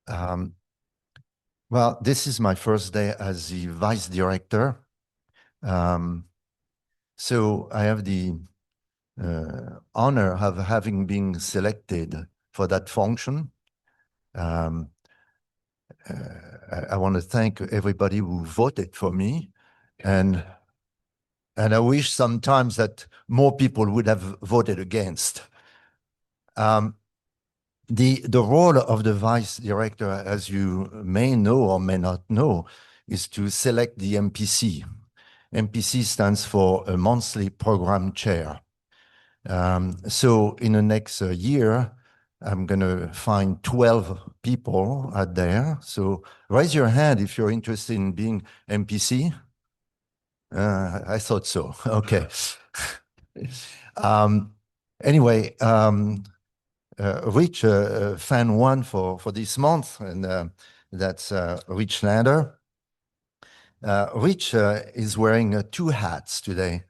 Um, well, this is my first day as the vice director. Um, so I have the honor of having been selected for that function. Um, I want to thank everybody who voted for me, and I wish sometimes that more people would have voted against. The role of the vice director, as you may know or may not know, is to select the MPC. MPC stands for a monthly program chair. So in the next year, I'm going to find 12 people out there. So raise your hand if you're interested in being MPC. I thought so. Okay. um, anyway, Rich fan one for this month, and that's Rich Lander. Rich is wearing two hats today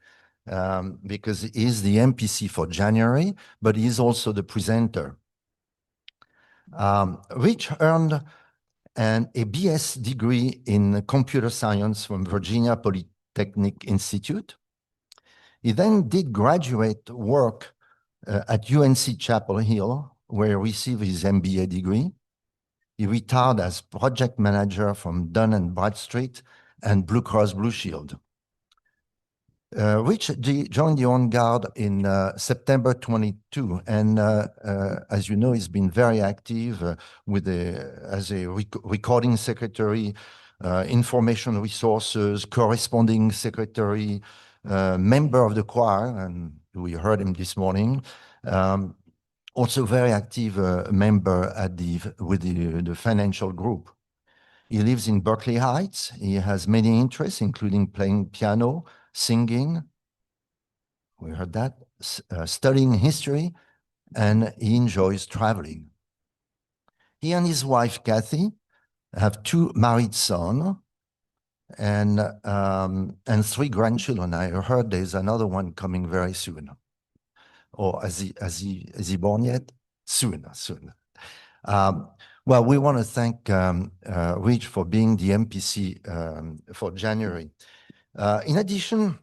because he's the MPC for January, but he's also the presenter. Rich earned a BS degree in computer science from Virginia Polytechnic Institute. He then did graduate work at UNC Chapel Hill, where he received his MBA degree. He retired as project manager from Dun & Bradstreet and Blue Cross Blue Shield. Rich joined the On Guard in September 22, and as you know, he's been very active as a recording secretary, information resources, corresponding secretary, member of the choir, and we heard him this morning. Also very active member with the financial group. He lives in Berkeley Heights. He has many interests, including playing piano, singing, we heard that, studying history, and he enjoys traveling. He and his wife, Kathy, have two married sons and three grandchildren. I heard there's another one coming very soon. Or is he born yet? Soon. Well, we want to thank Rich for being the MPC for January. In addition,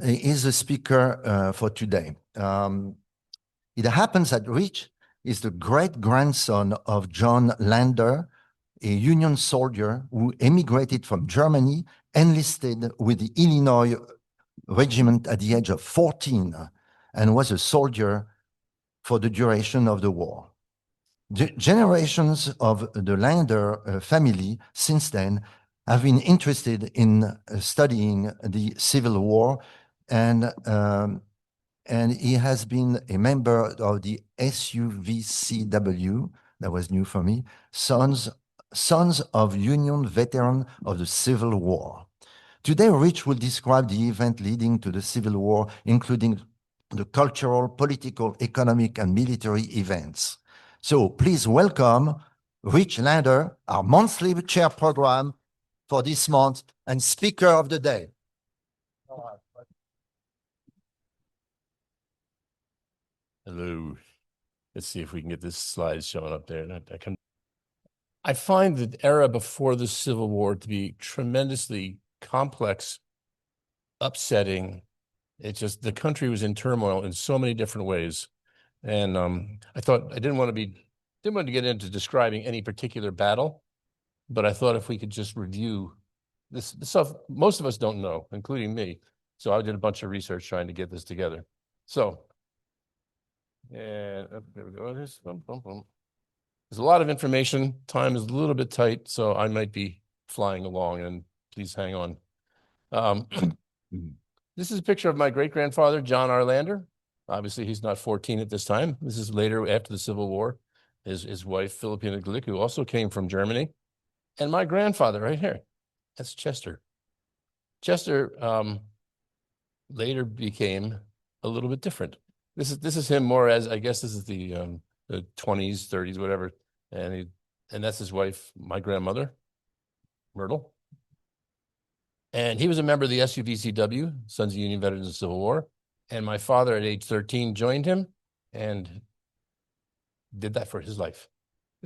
he is a speaker for today. It happens that Rich is the great-grandson of John Lander, a Union soldier who emigrated from Germany, enlisted with the Illinois regiment at the age of 14, and was a soldier for the duration of the war. The generations of the Lander family since then have been interested in studying the Civil War, and he has been a member of the SUVCW, that was new for me, Sons of Union Veterans of the Civil War. Today, Rich will describe the event leading to the Civil War, including the cultural, political, economic, and military events. So please welcome Rich Lander, our monthly chair program for this month and speaker of the day. Hello. Let's see if we can get this slide showing up there. I find the era before the Civil War to be tremendously complex, upsetting. It's just the country was in turmoil in so many different ways. And I thought I didn't want to get into describing any particular battle, but I thought if we could just review this stuff most of us don't know, including me. So I did a bunch of research trying to get this together. So, and there we go. There's a lot of information. Time is a little bit tight, so I might be flying along, and please hang on. This is a picture of my great-grandfather, John R. Lander. Obviously, he's not 14 at this time. This is later after the Civil War. His wife, Philippina Glick, who also came from Germany. And my grandfather right here, that's Chester. Chester later became a little bit different. This is him more as, I guess this is the 20s, 30s, whatever. And that's his wife, my grandmother, Myrtle. And he was a member of the SUVCW, Sons of Union Veterans of the Civil War. And my father at age 13 joined him and did that for his life.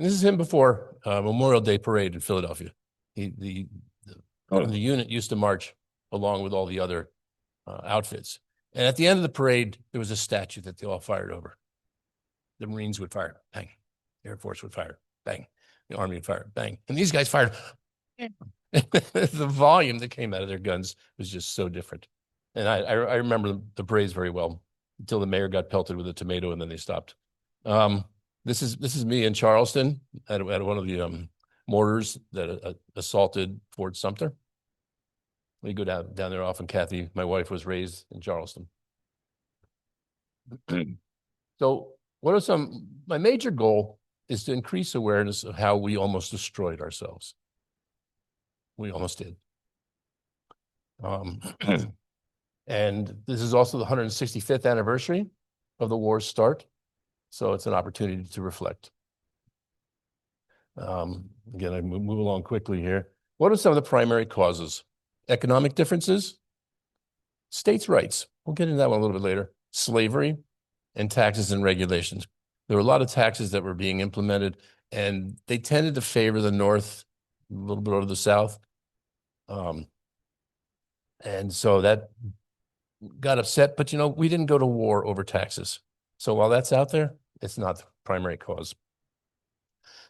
And this is him before Memorial Day Parade in Philadelphia. The unit used to march along with all the other outfits. And at the end of the parade, there was a statue that they all fired over. The Marines would fire, bang. The Air Force would fire, bang. The Army would fire, bang. And these guys fired. The volume that came out of their guns was just so different. And I remember the parades very well until the mayor got pelted with a tomato and then they stopped. This is me in Charleston at one of the mortars that assaulted Fort Sumter. We go down there often. Kathy, my wife, was raised in Charleston. So what are my major goal is to increase awareness of how we almost destroyed ourselves. We almost did. And this is also the 165th anniversary of the war's start. So it's an opportunity to reflect. Again, I move along quickly here. What are some of the primary causes? Economic differences, states' rights. We'll get into that one a little bit later. Slavery, and taxes and regulations. There were a lot of taxes that were being implemented, and they tended to favor the North, a little bit over the South. And so that got upset, but we didn't go to war over taxes. So while that's out there, it's not the primary cause.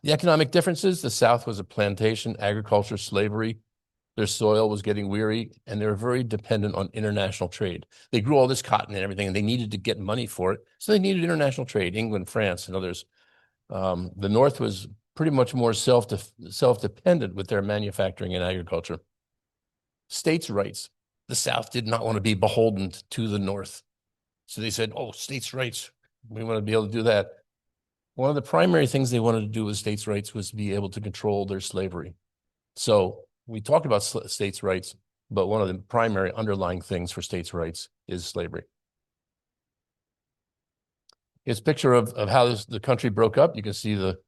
The economic differences, the South was a plantation, agriculture, slavery. Their soil was getting weary, and they were very dependent on international trade. They grew all this cotton and everything, and they needed to get money for it. So they needed international trade, England, France, and others. The North was pretty much more self-dependent with their manufacturing and agriculture. States' rights. The South did not want to be beholden to the North. So they said, oh, states' rights, we want to be able to do that. One of the primary things they wanted to do with states' rights was to be able to control their slavery. So we talked about states' rights, but one of the primary underlying things for states' rights is slavery. Here's a picture of how the country broke up. You can see the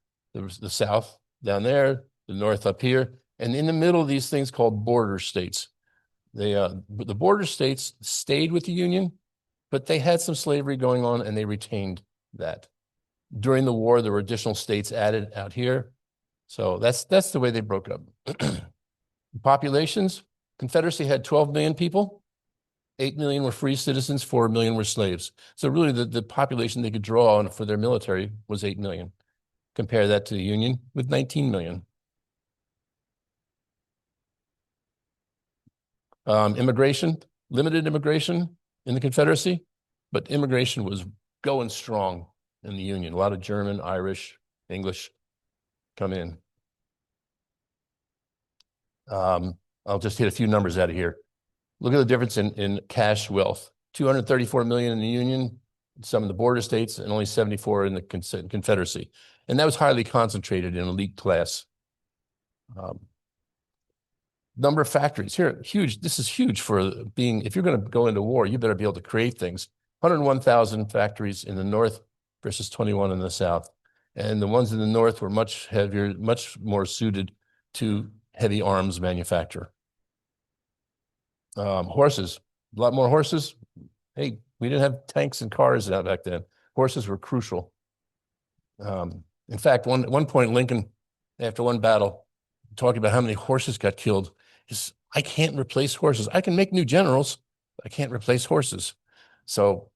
South down there, the North up here, and in the middle of these things called border states. The border states stayed with the Union, but they had some slavery going on and they retained that. During the war, there were additional states added out here. So that's the way they broke up. Populations, Confederacy had 12 million people. 8 million were free citizens, 4 million were slaves. So really the population they could draw on for their military was 8 million. Compare that to the Union with 19 million. Immigration, limited immigration in the Confederacy, but immigration was going strong in the Union. A lot of German, Irish, English come in. I'll just hit a few numbers out of here. Look at the difference in cash wealth. 234 million in the Union, some of the border states, and only 74 in the Confederacy. And that was highly concentrated in elite class. Number of factories here, huge. This is huge for being, if you're going to go into war, you better be able to create things. 101,000 factories in the North versus 21 in the South. And the ones in the North were much heavier, much more suited to heavy arms manufacture. Horses, a lot more horses. Hey, we didn't have tanks and cars out back then. Horses were crucial. In fact, one point, Lincoln, after one battle, talking about how many horses got killed, is I can't replace horses. I can make new generals, but I can't replace horses. So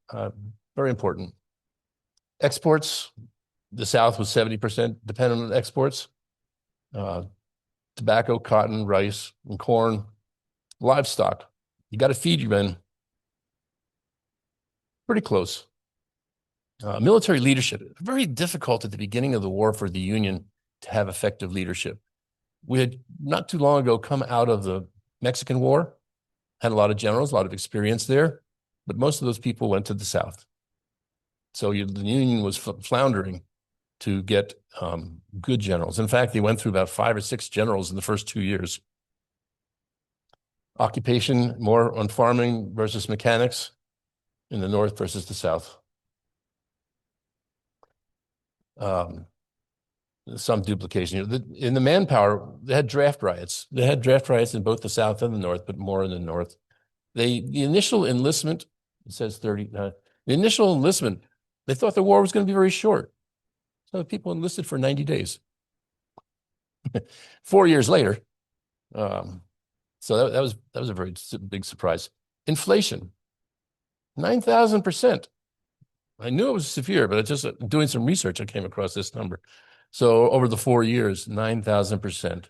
very important. Exports, the South was 70% dependent on exports. Tobacco, cotton, rice, and corn. Livestock, you got to feed your men. Pretty close. Military leadership, very difficult at the beginning of the war for the Union to have effective leadership. We had not too long ago come out of the Mexican War, had a lot of generals, a lot of experience there, but most of those people went to the South. So the Union was floundering to get good generals. In fact, they went through about 5 or 6 generals in the first 2 years. Occupation, more on farming versus mechanics in the North versus the South. Some duplication. In the manpower, they had draft riots. They had draft riots in both the South and the North, but more in the North. The initial enlistment, it says 30, the initial enlistment, they thought the war was going to be very short. So people enlisted for 90 days. 4 years later, so that was a very big surprise. Inflation, 9,000%. I knew it was severe, but just doing some research, I came across this number. So over the 4 years, 9,000%.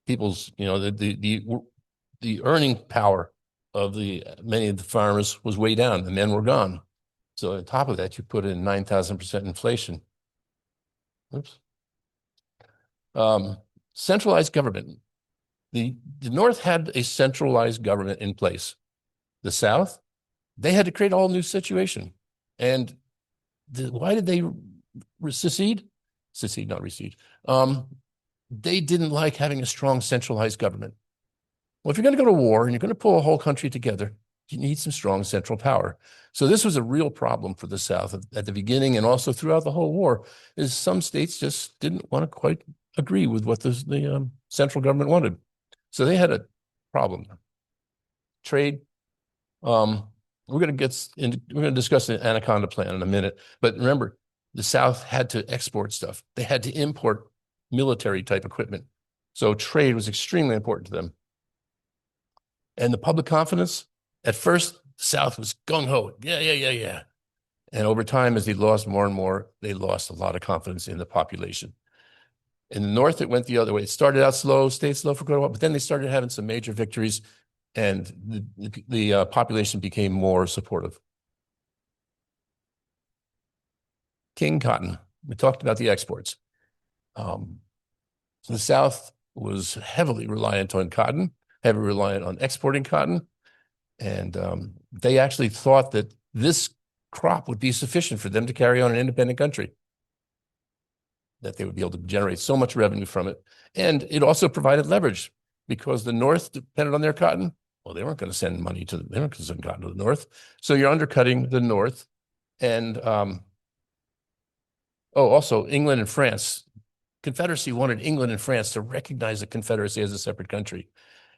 People's, the earning power of many of the farmers was way down. The men were gone. So on top of that, you put in 9,000% inflation. Oops. Centralized government. The North had a centralized government in place. The South, they had to create a whole new situation. And why did they secede? Secede, not recede. They didn't like having a strong centralized government. Well, if you're going to go to war and you're going to pull a whole country together, you need some strong central power. So this was a real problem for the South at the beginning and also throughout the whole war, is some states just didn't want to quite agree with what the central government wanted. So they had a problem. Trade. We're going to discuss the Anaconda Plan in a minute. But remember, the South had to export stuff. They had to import military type equipment. So trade was extremely important to them. And the public confidence, at first, the South was gung-ho. Yeah. And over time, as they lost more and more, they lost a lot of confidence in the population. In the North, it went the other way. It started out slow, stayed slow for quite a while, but then they started having some major victories, and the population became more supportive. King cotton. We talked about the exports. So the South was heavily reliant on cotton, heavily reliant on exporting cotton, and they actually thought that this crop would be sufficient for them to carry on an independent country, that they would be able to generate so much revenue from it. And it also provided leverage because the North depended on their cotton. Well, they weren't going to send money to they weren't going to send cotton to the North. So you're undercutting the North. And also England and France. Confederacy wanted England and France to recognize the Confederacy as a separate country.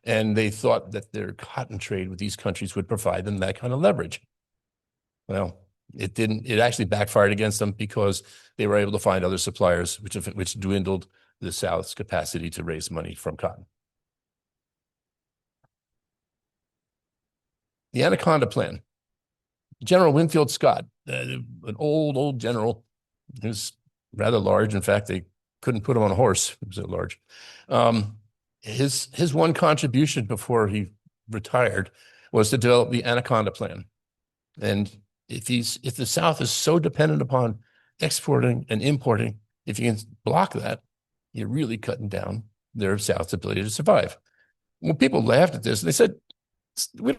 And they thought that their cotton trade with these countries would provide them that kind of leverage. Well, it didn't. It actually backfired against them because they were able to find other suppliers, which dwindled the South's capacity to raise money from cotton. The Anaconda Plan. General Winfield Scott, an old general, who's rather large. In fact, they couldn't put him on a horse. He was so large. His one contribution before he retired was to develop the Anaconda Plan. And if the South is so dependent upon exporting and importing, if you can block that, you're really cutting down their South's ability to survive. When people laughed at this, they said,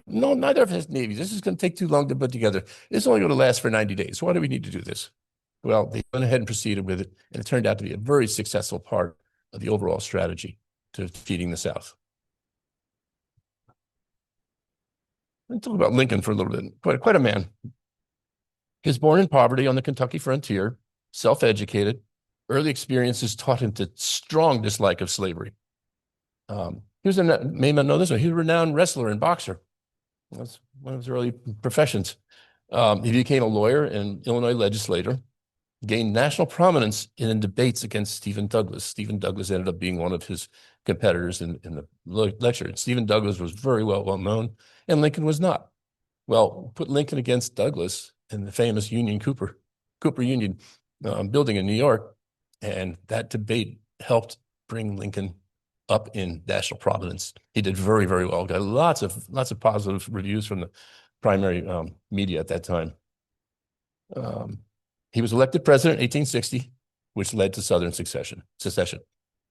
no, neither of us has navies. This is going to take too long to put together. This is only going to last for 90 days. Why do we need to do this? Well, they went ahead and proceeded with it, and it turned out to be a very successful part of the overall strategy to feeding the South. Let's talk about Lincoln for a little bit. Quite a man. He was born in poverty on the Kentucky frontier, self-educated. Early experiences taught him to strong dislike of slavery. He was may not know this one. He was a renowned wrestler and boxer. That's one of his early professions. He became a lawyer and Illinois legislator, gained national prominence in debates against Stephen Douglas. Stephen Douglas ended up being one of his competitors in the lecture. Stephen Douglas was very well known, and Lincoln was not. Well, put Lincoln against Douglas in the famous Cooper Union building in New York, and that debate helped bring Lincoln up in national prominence. He did very, very well. Got lots of positive reviews from the primary media at that time. He was elected president in 1860, which led to Southern secession.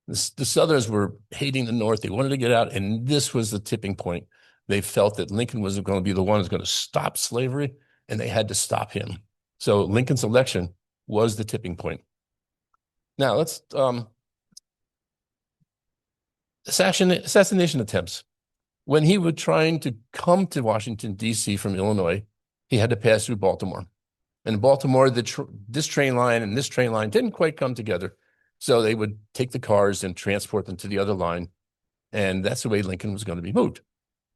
The Southerners were hating the North. They wanted to get out, and this was the tipping point. They felt that Lincoln was going to be the one who's going to stop slavery, and they had to stop him. So Lincoln's election was the tipping point. Now let's assassination attempts. When he was trying to come to Washington, D.C. from Illinois, he had to pass through Baltimore. And in Baltimore, this train line and this train line didn't quite come together. So they would take the cars and transport them to the other line. And that's the way Lincoln was going to be moved.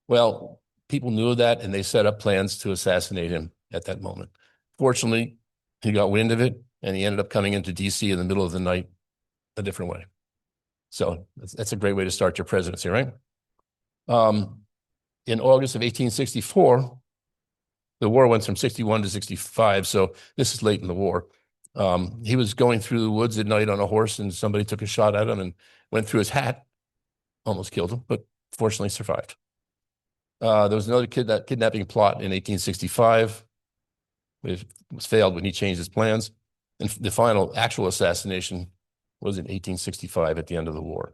Well, people knew that, and they set up plans to assassinate him at that moment. Fortunately, he got wind of it, and he ended up coming into D.C. in the middle of the night a different way. So that's a great way to start your presidency, right? In August of 1864, the war went from 61 to 65, so this is late in the war. He was going through the woods at night on a horse, and somebody took a shot at him and went through his hat, almost killed him, but fortunately survived. There was another kidnapping plot in 1865. It was failed when he changed his plans. And the final actual assassination was in 1865 at the end of the war.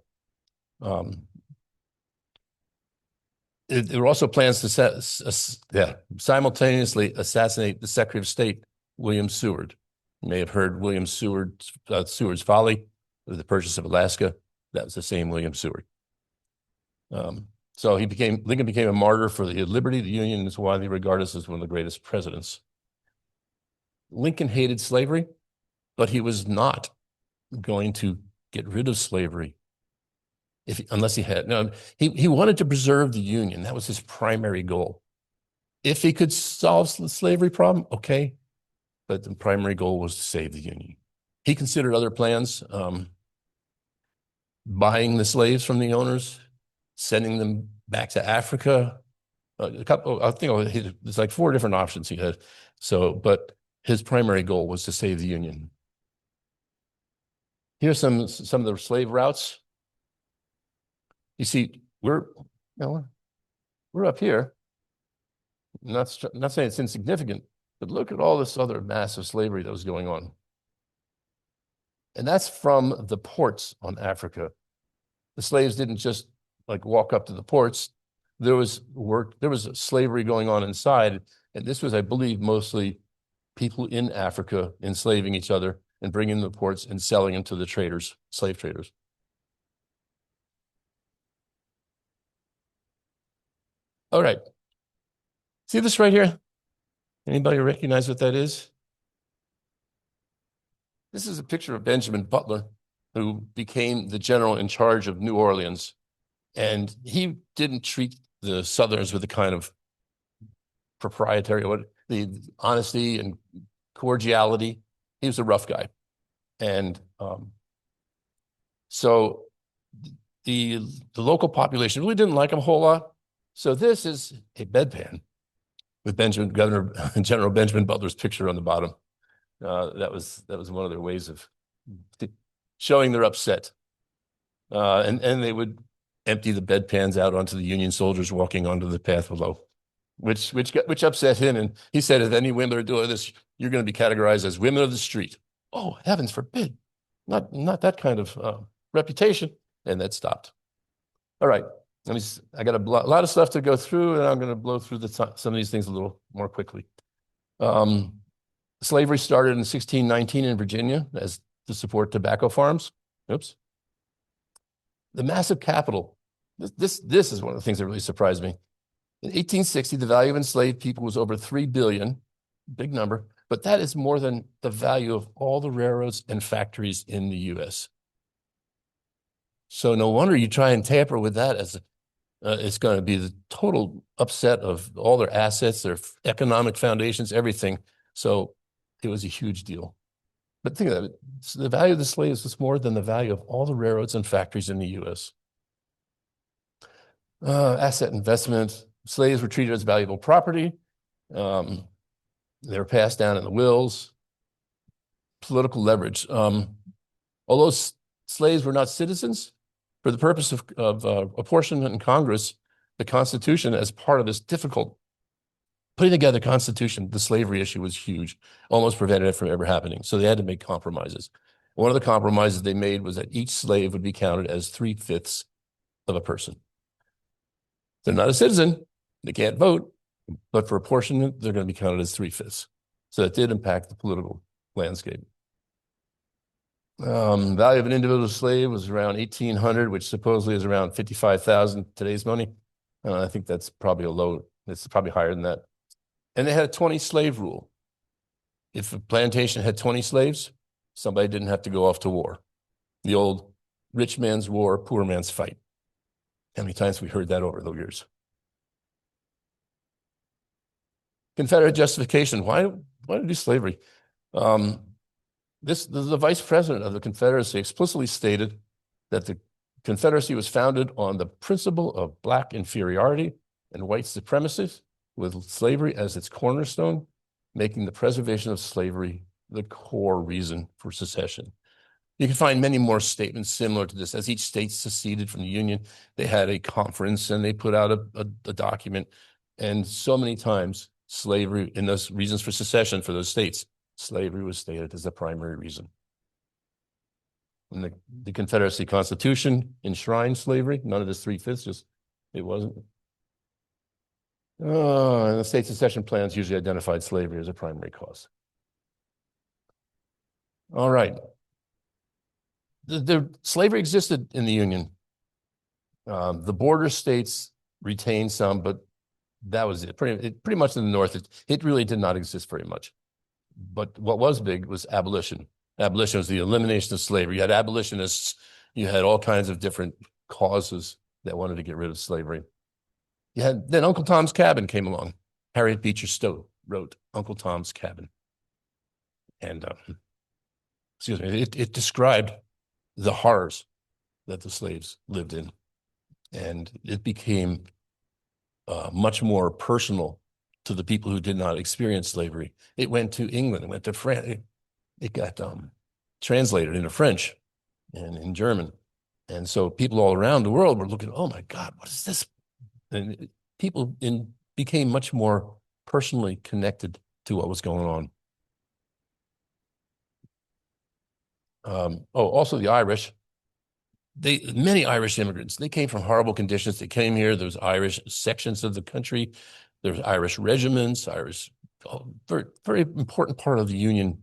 There were also plans to simultaneously assassinate the Secretary of State, William Seward. You may have heard William Seward's Folly, the purchase of Alaska. That was the same William Seward. So Lincoln became a martyr for the liberty of the Union and is widely regarded as one of the greatest presidents. Lincoln hated slavery, but he was not going to get rid of slavery unless he had. No, he wanted to preserve the Union. That was his primary goal. If he could solve the slavery problem, okay, but the primary goal was to save the Union. He considered other plans, buying the slaves from the owners, sending them back to Africa. I think there's like 4 different options he had. So, but his primary goal was to save the Union. Here's some of the slave routes. You see, we're up here. Not saying it's insignificant, but look at all this other massive slavery that was going on. And that's from the ports on Africa. The slaves didn't just like walk up to the ports. There was slavery going on inside. And this was, I believe, mostly people in Africa enslaving each other and bringing them to the ports and selling them to the traders, slave traders. All right. See this right here? Anybody recognize what that is? This is a picture of Benjamin Butler, who became the general in charge of New Orleans. And he didn't treat the Southerners with the kind of the honesty and cordiality. He was a rough guy. And so the local population really didn't like him a whole lot. So this is a bedpan with General Benjamin Butler's picture on the bottom. That was one of their ways of showing their upset. And they would empty the bedpans out onto the Union soldiers walking onto the path below, which upset him. And he said, if any women are doing this, you're going to be categorized as women of the street. Oh, heavens forbid. Not that kind of reputation. And that stopped. All right. I got a lot of stuff to go through, and I'm going to blow through some of these things a little more quickly. Slavery started in 1619 in Virginia to support tobacco farms. Oops. The massive capital. This is one of the things that really surprised me. In 1860, the value of enslaved people was over $3 billion, big number, but that is more than the value of all the railroads and factories in the U.S. So no wonder you try and tamper with that as it's going to be the total upset of all their assets, their economic foundations, everything. So it was a huge deal. But think of it, the value of the slaves was more than the value of all the railroads and factories in the U.S. Asset investment. Slaves were treated as valuable property. They were passed down in the wills. Political leverage. Although slaves were not citizens, for the purpose of apportionment in Congress, the Constitution, as part of this difficult putting together Constitution, the slavery issue was huge, almost prevented it from ever happening. So they had to make compromises. One of the compromises they made was that each slave would be counted as 3/5 of a person. They're not a citizen, they can't vote, but for apportionment, they're going to be counted as 3/5. So that did impact the political landscape. Value of an individual slave was around 1,800, which supposedly is around 55,000 today's money. I think that's probably it's probably higher than that. And they had a 20 slave rule. If a plantation had 20 slaves, somebody didn't have to go off to war. The old rich man's war, poor man's fight. How many times have we heard that over the years? Confederate justification. Why do slavery? the vice president of the Confederacy explicitly stated that the Confederacy was founded on the principle of black inferiority and white supremacy, with slavery as its cornerstone, making the preservation of slavery the core reason for secession. You can find many more statements similar to this. As each state seceded from the Union, they had a conference and they put out a document. And so many times, slavery, in those reasons for secession for those states, slavery was stated as the primary reason. And the Confederacy Constitution enshrined slavery. None of this 3/5, just it wasn't. And the state secession plans usually identified slavery as a primary cause. All right. The slavery existed in the Union. The border states retained some, but that was it. Pretty much in the North, it really did not exist very much. But what was big was abolition. Abolition was the elimination of slavery. You had abolitionists. You had all kinds of different causes that wanted to get rid of slavery. Then Uncle Tom's Cabin came along. Harriet Beecher Stowe wrote Uncle Tom's Cabin. And, excuse me, it described the horrors that the slaves lived in. And it became much more personal to the people who did not experience slavery. It went to England, it went to France. It got translated into French and in German. And so people all around the world were looking, oh my God, what is this? And people became much more personally connected to what was going on. Also the Irish. Many Irish immigrants, they came from horrible conditions. They came here. There was Irish sections of the country. There's Irish regiments, very, very important part of the Union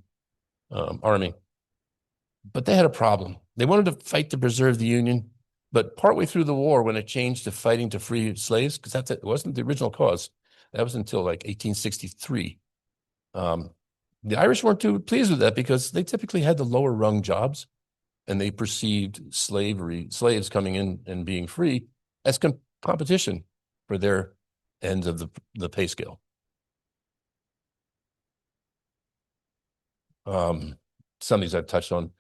Army. But they had a problem. They wanted to fight to preserve the Union, but partway through the war, when it changed to fighting to free slaves, because it wasn't the original cause. That was until like 1863. The Irish weren't too pleased with that because they typically had the lower rung jobs, and they perceived slaves coming in and being free as competition for their ends of the pay scale. Some of these I've touched on.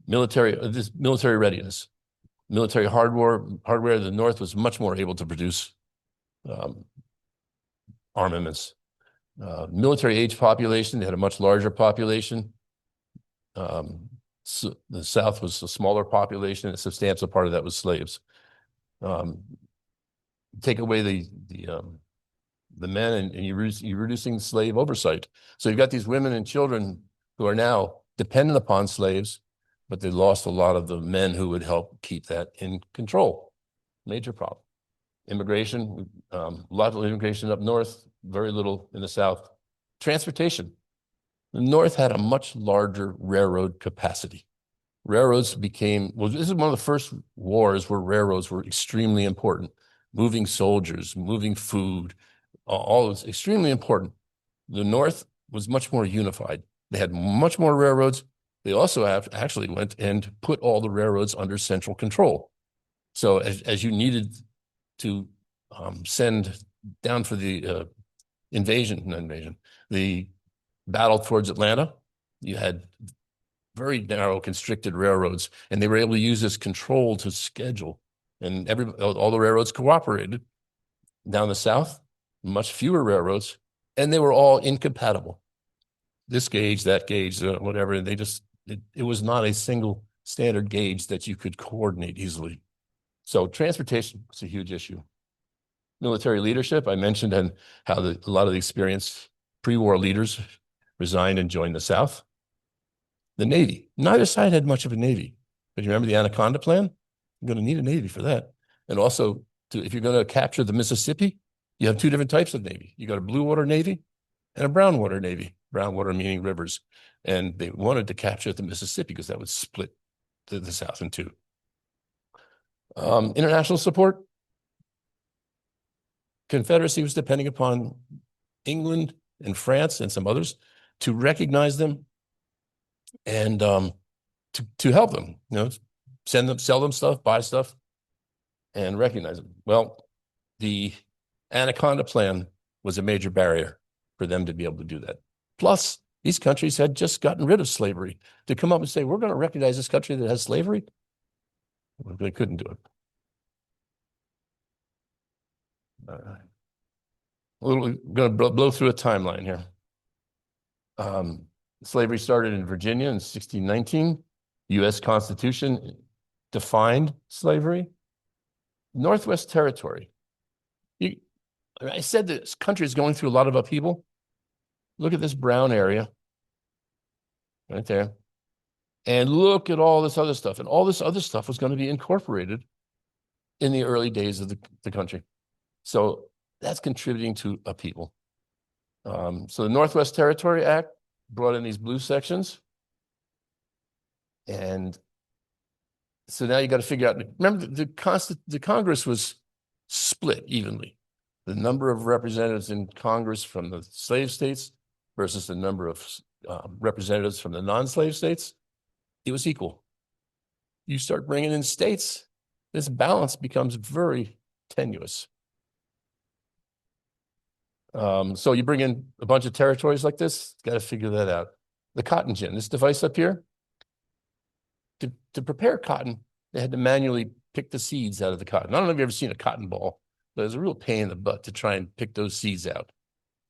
Military readiness. Military hardware, the North was much more able to produce armaments. Military age population, they had a much larger population. So the South was a smaller population, and a substantial part of that was slaves. Take away the men, and you're reducing slave oversight. So you've got these women and children who are now dependent upon slaves, but they lost a lot of the men who would help keep that in control. Major problem. Immigration, a lot of immigration up north, very little in the South. Transportation. The North had a much larger railroad capacity. Railroads became, well, this is one of the first wars where railroads were extremely important. Moving soldiers, moving food, all was extremely important. The North was much more unified. They had much more railroads. They also actually went and put all the railroads under central control. So as you needed to send down for the the battle towards Atlanta, you had very narrow, constricted railroads, and they were able to use this control to schedule. And all the railroads cooperated. Down the South, much fewer railroads, and they were all incompatible. This gauge, that gauge, whatever. It was not a single standard gauge that you could coordinate easily. So transportation was a huge issue. Military leadership, I mentioned, and how a lot of the experienced pre-war leaders resigned and joined the South. The Navy, neither side had much of a Navy. But you remember the Anaconda Plan? You're going to need a Navy for that. And also, if you're going to capture the Mississippi, you have two different types of Navy. You got a blue water Navy and a brown water Navy. Brown water meaning rivers. And they wanted to capture the Mississippi because that would split the South in two. International support. Confederacy was depending upon England and France and some others to recognize them and to help them, sell them stuff, buy stuff, and recognize them. Well, the Anaconda Plan was a major barrier for them to be able to do that. Plus, These countries had just gotten rid of slavery. To come up and say, we're going to recognize this country that has slavery, well, they couldn't do it. I'm going to blow through a timeline here. Slavery started in Virginia in 1619. U.S. Constitution defined slavery. Northwest Territory. I said this country is going through a lot of upheaval. Look at this brown area right there. And look at all this other stuff. And all this other stuff was going to be incorporated in the early days of the country. So that's contributing to upheaval. So the Northwest Territory Act brought in these blue sections. And so now you got to figure out, remember the Congress was split evenly. The number of representatives in Congress from the slave states versus the number of representatives from the non-slave states, it was equal. You start bringing in states, this balance becomes very tenuous. So you bring in a bunch of territories like this, got to figure that out. The cotton gin, this device up here, to prepare cotton, they had to manually pick the seeds out of the cotton. I don't know if you've ever seen a cotton ball, but it was a real pain in the butt to try and pick those seeds out.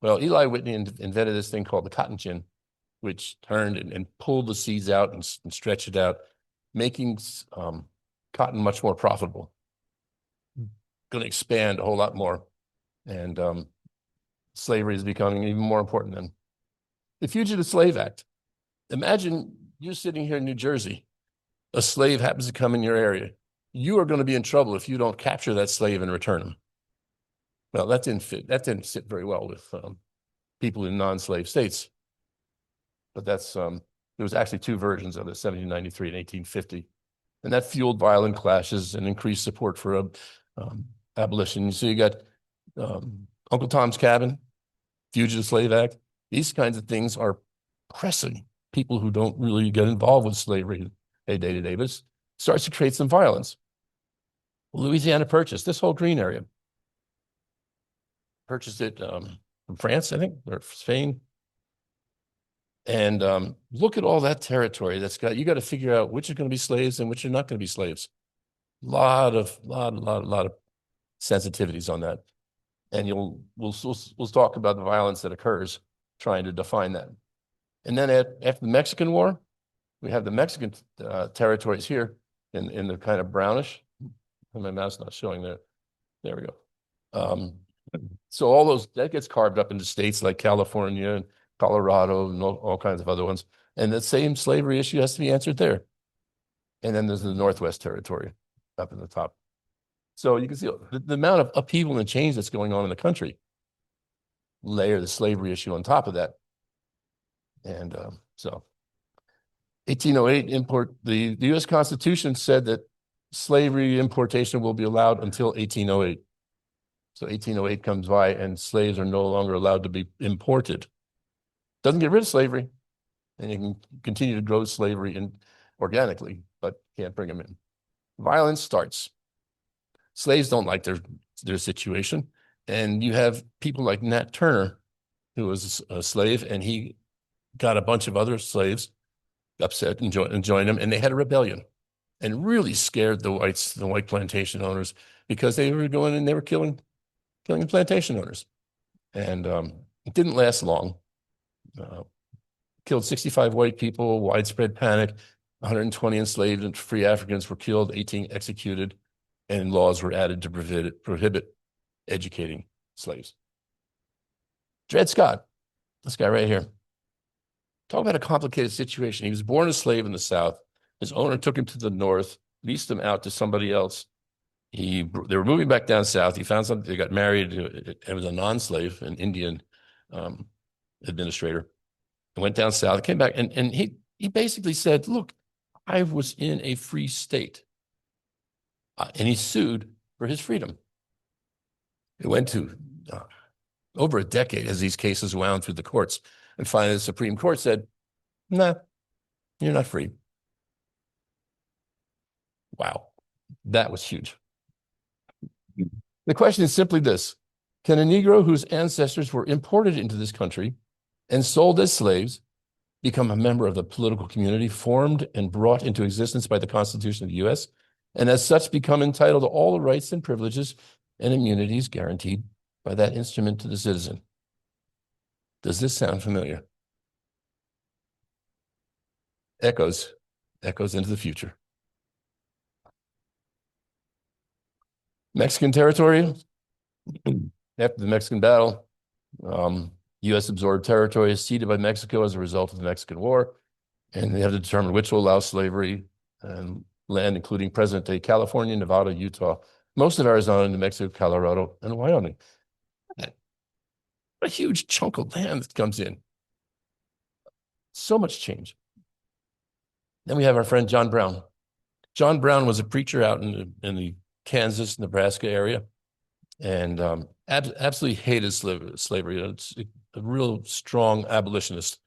Well, Eli Whitney invented this thing called the cotton gin, which turned and pulled the seeds out and stretched it out, making cotton much more profitable. Going to expand a whole lot more. And slavery is becoming even more important then. The Fugitive Slave Act. Imagine you're sitting here in New Jersey. A slave happens to come in your area. You are going to be in trouble if you don't capture that slave and return him. Well, that didn't sit very well with people in non-slave states. But that's there was actually two versions of it, 1793 and 1850. And that fueled violent clashes and increased support for abolition. So you got Uncle Tom's Cabin, Fugitive Slave Act. These kinds of things are pressing people who don't really get involved with slavery day to day, but it starts to create some violence. Louisiana Purchase, this whole green area. Purchased it from France, I think, or Spain. And look at all that territory that's you got to figure out which are going to be slaves and which are not going to be slaves. Lot of sensitivities on that. And we'll talk about the violence that occurs trying to define that. And then after the Mexican War, we have the Mexican territories here in the kind of brownish. My mouse not showing there. There we go. So all those, that gets carved up into states like California and Colorado and all kinds of other ones. And the same slavery issue has to be answered there. And then there's the Northwest Territory up in the top. So you can see the amount of upheaval and change that's going on in the country. Layer the slavery issue on top of that. And so 1808 the U.S. Constitution said that slavery importation will be allowed until 1808. So 1808 comes by and slaves are no longer allowed to be imported. Doesn't get rid of slavery, and you can continue to grow slavery organically, but can't bring them in. Violence starts. Slaves don't like their situation, and you have people like Nat Turner, who was a slave, and he got a bunch of other slaves upset and joined him, and they had a rebellion, and really scared the white plantation owners, because they were going and they were killing the plantation owners, and it didn't last long. Killed 65 white people, widespread panic, 120 enslaved and free Africans were killed, 18 executed, and laws were added to prohibit educating slaves. Dred Scott, this guy right here. Talk about a complicated situation. He was born a slave in the South. His owner took him to the North, leased him out to somebody else. They were moving back down south. He found something. They got married. It was a non-slave, an Indian administrator. And went down south. Came back, and he basically said, "Look, I was in a free state," and he sued for his freedom. It went to over a decade as these cases wound through the courts, and finally the Supreme Court said, "Nah, you're not free." Wow, that was huge. The question is simply this: can a Negro whose ancestors were imported into this country and sold as slaves become a member of the political community formed and brought into existence by the Constitution of the U.S., and as such become entitled to all the rights and privileges and immunities guaranteed by that instrument to the citizen. Does this sound familiar? Echoes into the future. Mexican territory. After the Mexican battle, U.S. absorbed territory ceded by Mexico as a result of the Mexican War, and they have to determine which will allow slavery and land, including present-day California, Nevada, Utah, most of Arizona, New Mexico, Colorado, and Wyoming. A huge chunk of land that comes in. So much change. Then we have our friend John Brown. John Brown was a preacher out in the Kansas, Nebraska area, and absolutely hated slavery. It's a real strong abolitionist.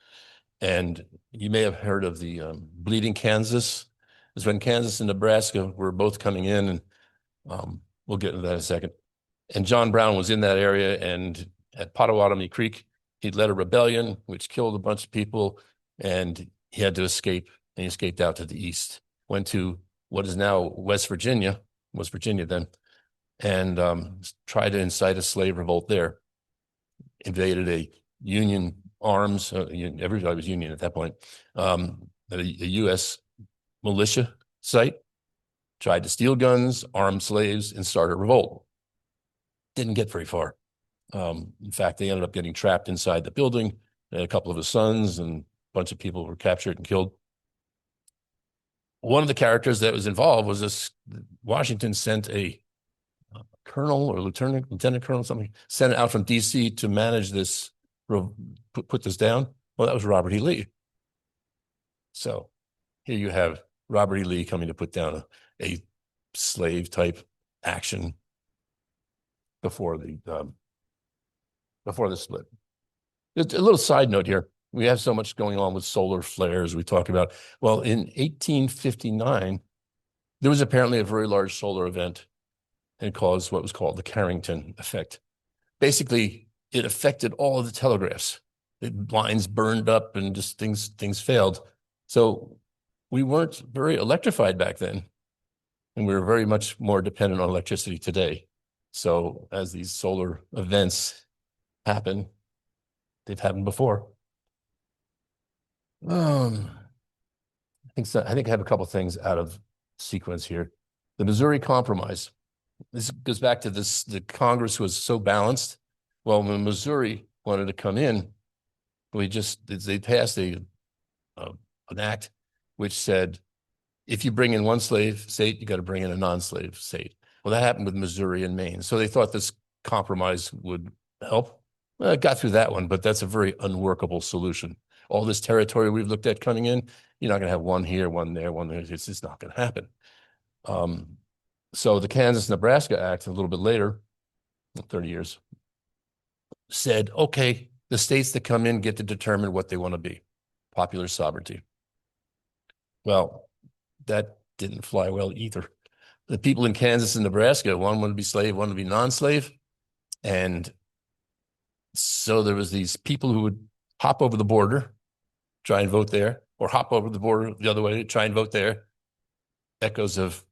And you may have heard of the Bleeding Kansas. It's when Kansas and Nebraska were both coming in, and we'll get into that in a second. And John Brown was in that area, and at Potawatomi Creek, he'd led a rebellion, which killed a bunch of people, and he had to escape, and he escaped out to the east, went to what is now West Virginia then, and tried to incite a slave revolt there, invaded a Union arms, everybody was Union at that point, a U.S. militia site, tried to steal guns, arm slaves, and start a revolt. Didn't get very far. In fact, they ended up getting trapped inside the building. A couple of his sons and a bunch of people were captured and killed. One of the characters that was involved was this, Washington sent a colonel or lieutenant colonel, something, sent it out from D.C. to manage this, put this down. Well, that was Robert E. Lee. So here you have Robert E. Lee coming to put down a slave type action before the split. Just a little side note here. We have so much going on with solar flares we talk about. Well, in 1859, there was apparently a very large solar event, and it caused what was called the Carrington effect. Basically, it affected all of the telegraphs. The lines burned up and just things failed. So we weren't very electrified back then, and we were very much more dependent on electricity today. So as these solar events happen, they've happened before. I think I have a couple things out of sequence here. The Missouri Compromise. This goes back to this, the Congress was so balanced. Well, when Missouri wanted to come in, they passed an act which said, if you bring in one slave state, you got to bring in a non-slave state. Well, that happened with Missouri and Maine. So they thought this compromise would help. Well, it got through that one, but that's a very unworkable solution. All this territory we've looked at coming in, you're not going to have one here, one there, one there. It's just not going to happen. So the Kansas-Nebraska Act, a little bit later, 30 years, said, okay, the states that come in get to determine what they want to be, popular sovereignty. Well, that didn't fly well either. The people in Kansas and Nebraska, one wanted to be slave, one to be non-slave. And so there was these people who would hop over the border, try and vote there, or hop over the border the other way, try and vote there. Echoes of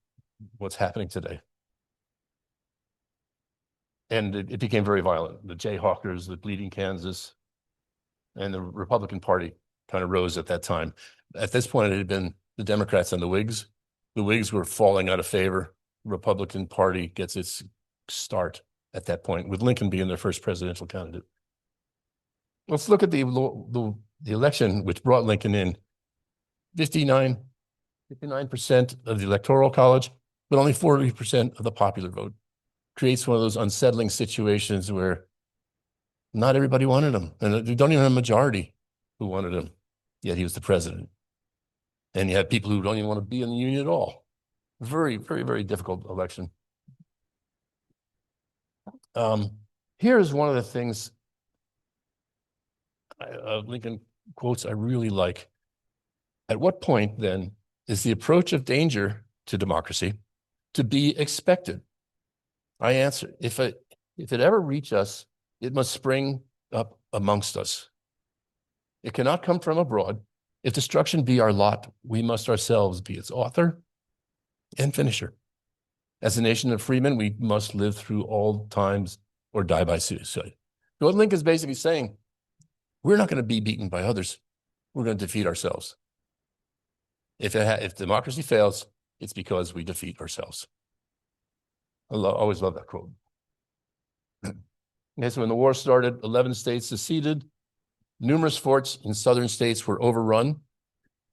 what's happening today. And it became very violent. The Jayhawkers, the Bleeding Kansas, and the Republican Party kind of rose at that time. At this point, it had been the Democrats and the Whigs. The Whigs were falling out of favor. The Republican Party gets its start at that point, with Lincoln being their first presidential candidate. Let's look at the election which brought Lincoln in. 59% of the Electoral College, but only 40% of the popular vote. Creates one of those unsettling situations where not everybody wanted him, and we don't even have a majority who wanted him, yet he was the president. And you have people who don't even want to be in the union at all. Very, very, very difficult election. Here's one of the things Lincoln quotes I really like. At what point, then, is the approach of danger to democracy to be expected? I answer, if it ever reach us, it must spring up amongst us. It cannot come from abroad, If destruction be our lot, we must ourselves be its author and finisher. As a nation of freemen, we must live through all times or die by suicide. What Lincoln's basically saying, we're not going to be beaten by others. We're going to defeat ourselves. If democracy fails, it's because we defeat ourselves. I always love that quote. Okay, so when the war started, 11 states seceded. Numerous forts in southern states were overrun.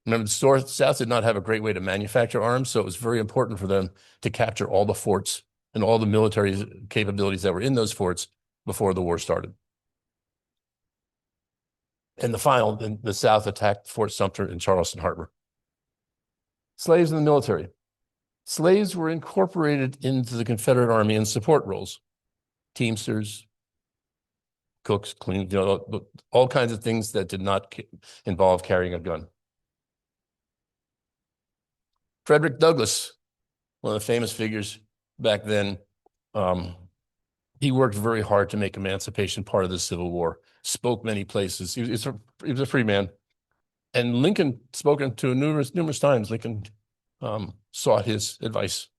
Remember, the South did not have a great way to manufacture arms, so it was very important for them to capture all the forts and all the military capabilities that were in those forts before the war started. And the South attacked Fort Sumter and Charleston Harbor. Slaves in the military. Slaves were incorporated into the Confederate Army in support roles. Teamsters, cooks, clean, all kinds of things that did not involve carrying a gun. Frederick Douglass, one of the famous figures back then, he worked very hard to make emancipation part of the Civil War, spoke many places. He was a free man. And Lincoln, spoken to numerous times, Lincoln sought his advice.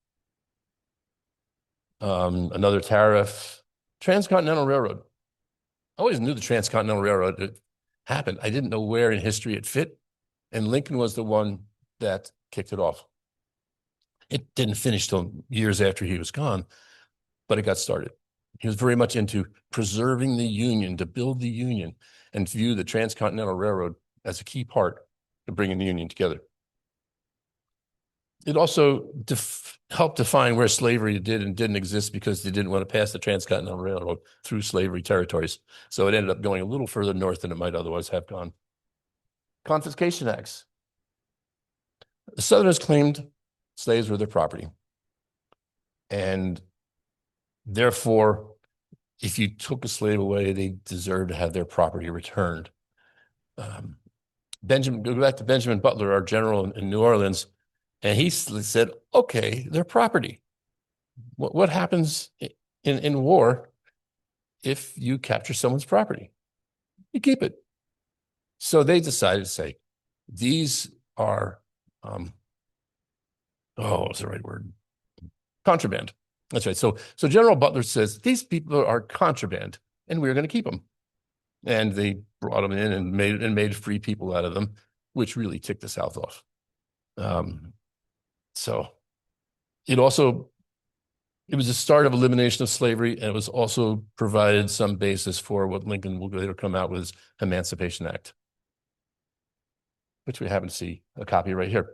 Another tariff, Transcontinental Railroad. I always knew the Transcontinental Railroad happened. I didn't know where in history it fit. And Lincoln was the one that kicked it off. It didn't finish till years after he was gone, but it got started. He was very much into preserving the Union, to build the Union, and view the Transcontinental Railroad as a key part of bringing the Union together. It also helped define where slavery did and didn't exist because they didn't want to pass the Transcontinental Railroad through slavery territories. So it ended up going a little further north than it might otherwise have gone. Confiscation Acts. The Southerners claimed slaves were their property. And therefore, if you took a slave away, they deserved to have their property returned. Go back to Benjamin Butler, our general in New Orleans, and he said, okay, they're property. What happens in war if you capture someone's property? You keep it. So they decided to say, these are, what's the right word? Contraband. That's right. So General Butler says, these people are contraband, and we're going to keep them. And they brought them in and made free people out of them, which really ticked the South off. So it was the start of elimination of slavery, and it was also provided some basis for what Lincoln will later come out with his Emancipation Act, which we happen to see a copy right here.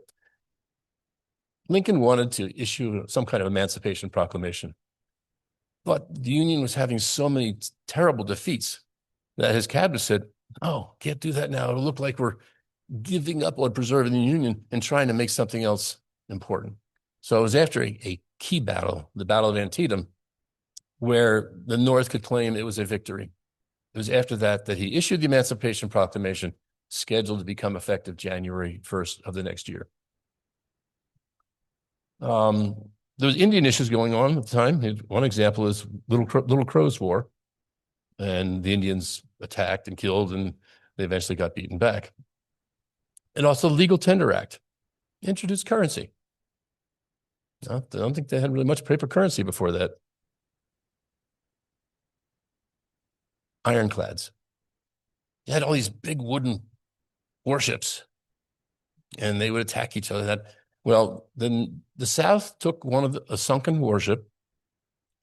Lincoln wanted to issue some kind of Emancipation Proclamation, but the Union was having so many terrible defeats that his cabinet said, oh, can't do that now. It'll look like we're giving up on preserving the Union and trying to make something else important. So it was after a key battle, the Battle of Antietam, where the North could claim it was a victory. It was after that he issued the Emancipation Proclamation, scheduled to become effective January 1st of the next year. There was Indian issues going on at the time. One example is Little Crow's War, and the Indians attacked and killed, and they eventually got beaten back. And also the Legal Tender Act introduced currency. I don't think they had really much paper currency before that. Ironclads. You had all these big wooden warships, and they would attack each other. Well, then the South took a sunken warship,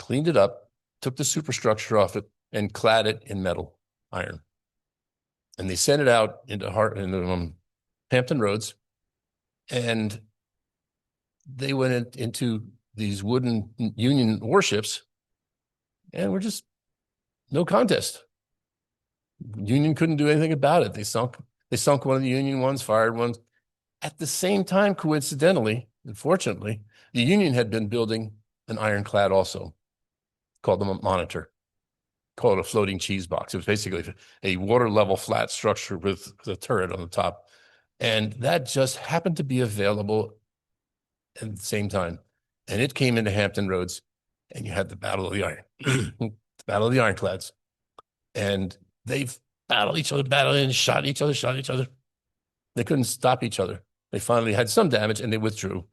cleaned it up, took the superstructure off it, and clad it in metal, iron. And they sent it out into Hampton Roads, and they went into these wooden Union warships, and were just no contest. Union couldn't do anything about it. They sunk one of the Union ones, fired one. At the same time, coincidentally, unfortunately, the Union had been building an ironclad also, called the Monitor, called a floating cheese box. It was basically a water-level flat structure with a turret on the top. And that just happened to be available at the same time. And it came into Hampton Roads, and you had the Battle of the Iron, the Battle of the Ironclads. And they battled each other, and shot each other. They couldn't stop each other. They finally had some damage and they withdrew.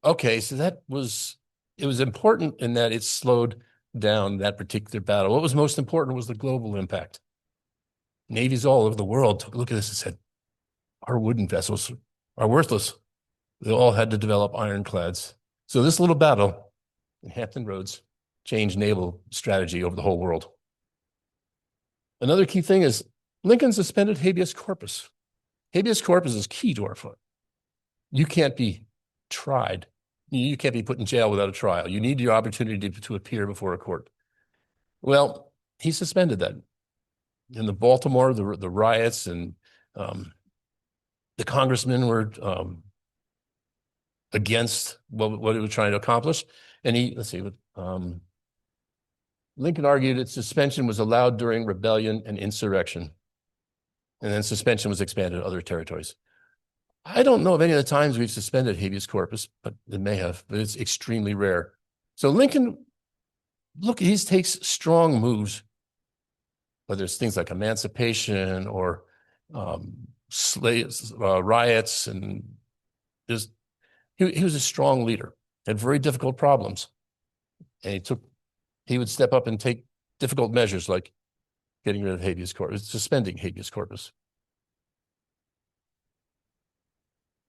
Okay, so it was important in that it slowed down that particular battle. What was most important was the global impact. Navies all over the world took a look at this and said, our wooden vessels are worthless. They all had to develop ironclads. So this little battle in Hampton Roads changed naval strategy over the whole world. Another key thing is Lincoln suspended habeas corpus. Habeas corpus is key to our fight. You can't be tried. You can't be put in jail without a trial. You need your opportunity to appear before a court. Well, he suspended that. In the Baltimore, the riots and the congressmen were against what he was trying to accomplish. And Lincoln argued that suspension was allowed during rebellion and insurrection. And then suspension was expanded to other territories. I don't know of any of the times we've suspended habeas corpus, but it may have, but it's extremely rare. So Lincoln, he takes strong moves, whether it's things like emancipation or slaves, riots, and he was a strong leader, had very difficult problems. And he would step up and take difficult measures like getting rid of habeas corpus, suspending habeas corpus.